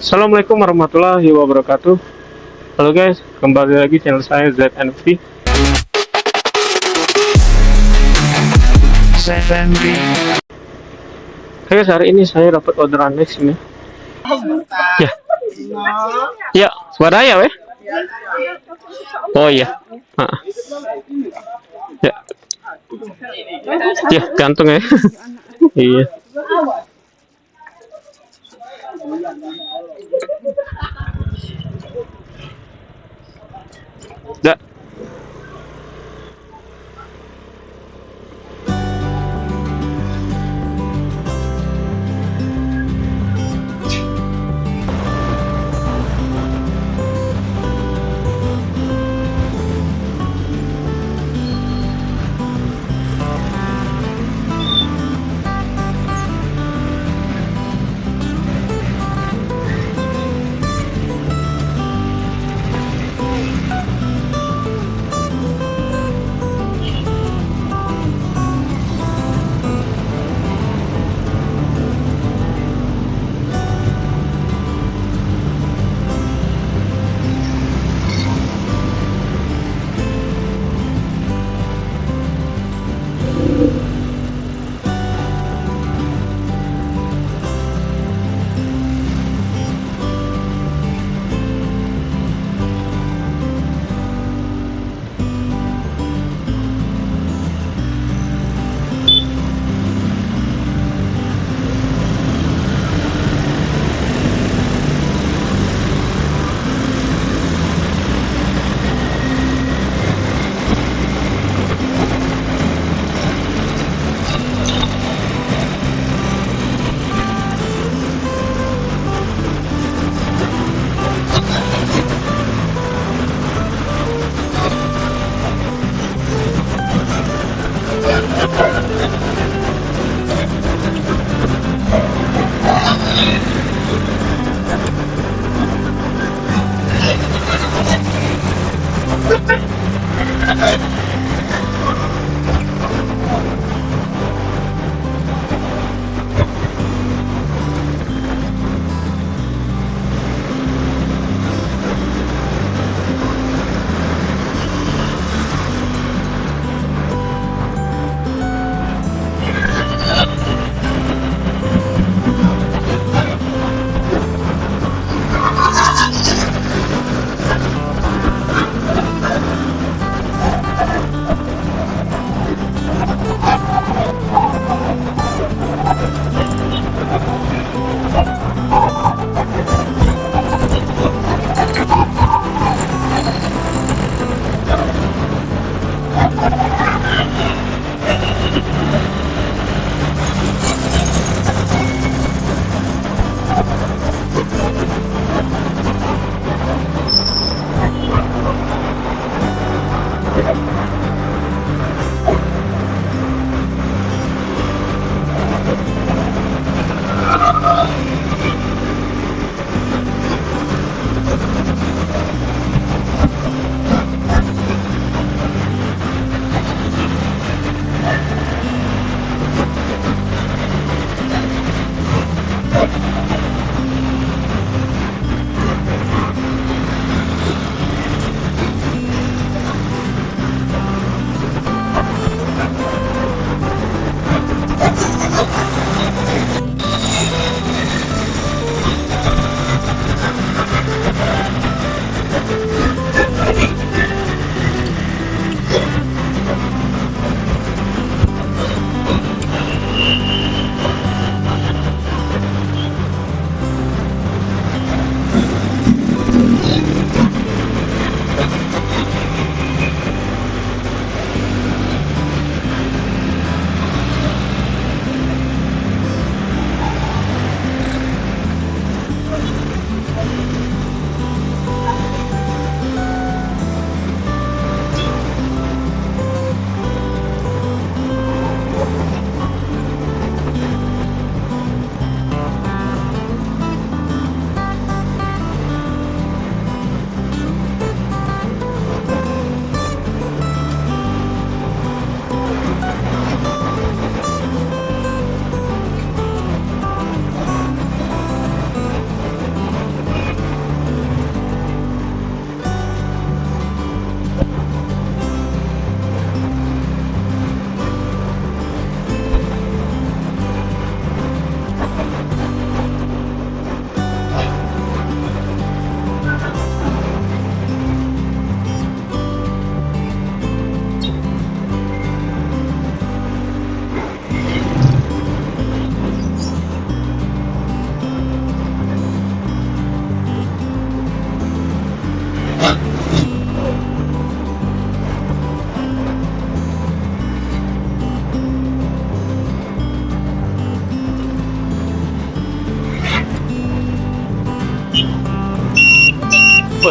Assalamualaikum warahmatullahi wabarakatuh. Halo guys, kembali lagi channel saya ZNV. Oke guys, hari ini saya dapat orderan next ini. Ya, ya, swadaya weh. Oh iya. Ya, ya gantung ya. Iya. Ya.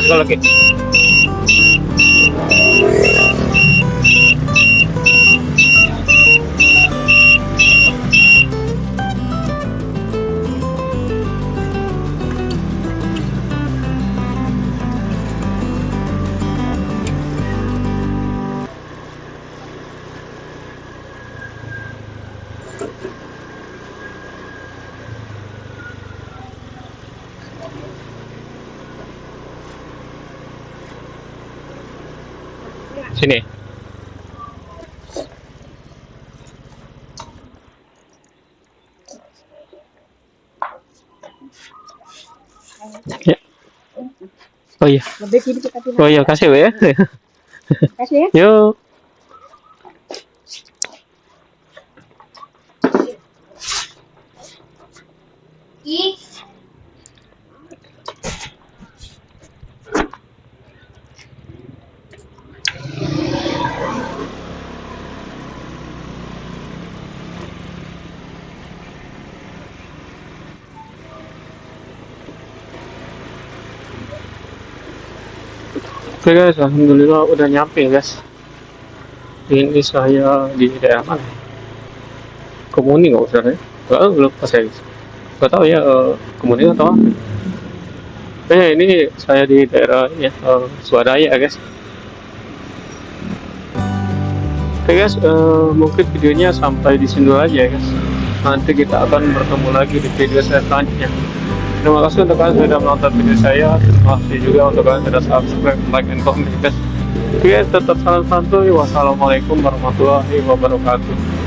Sekali lagi. Sini. Ya. Oh iya. Oh iya, kasih ya. Kasih ya. Yuk. Oke guys, alhamdulillah udah nyampe guys. Ini saya di daerah mana? Komuni nggak usah ya? Belum pas saya. Gak tahu ya, Komuni atau apa? Ini saya di daerah ini ya, Swadaya guys. Oke guys, mungkin videonya sampai di sini dulu aja guys. Nanti kita akan bertemu lagi di video saya selanjutnya. Terima kasih untuk kalian sudah menonton video saya. Terima kasih juga untuk kalian sudah subscribe, like, dan comment guys. Oke, tetap salam santuy. Wassalamualaikum warahmatullahi wabarakatuh.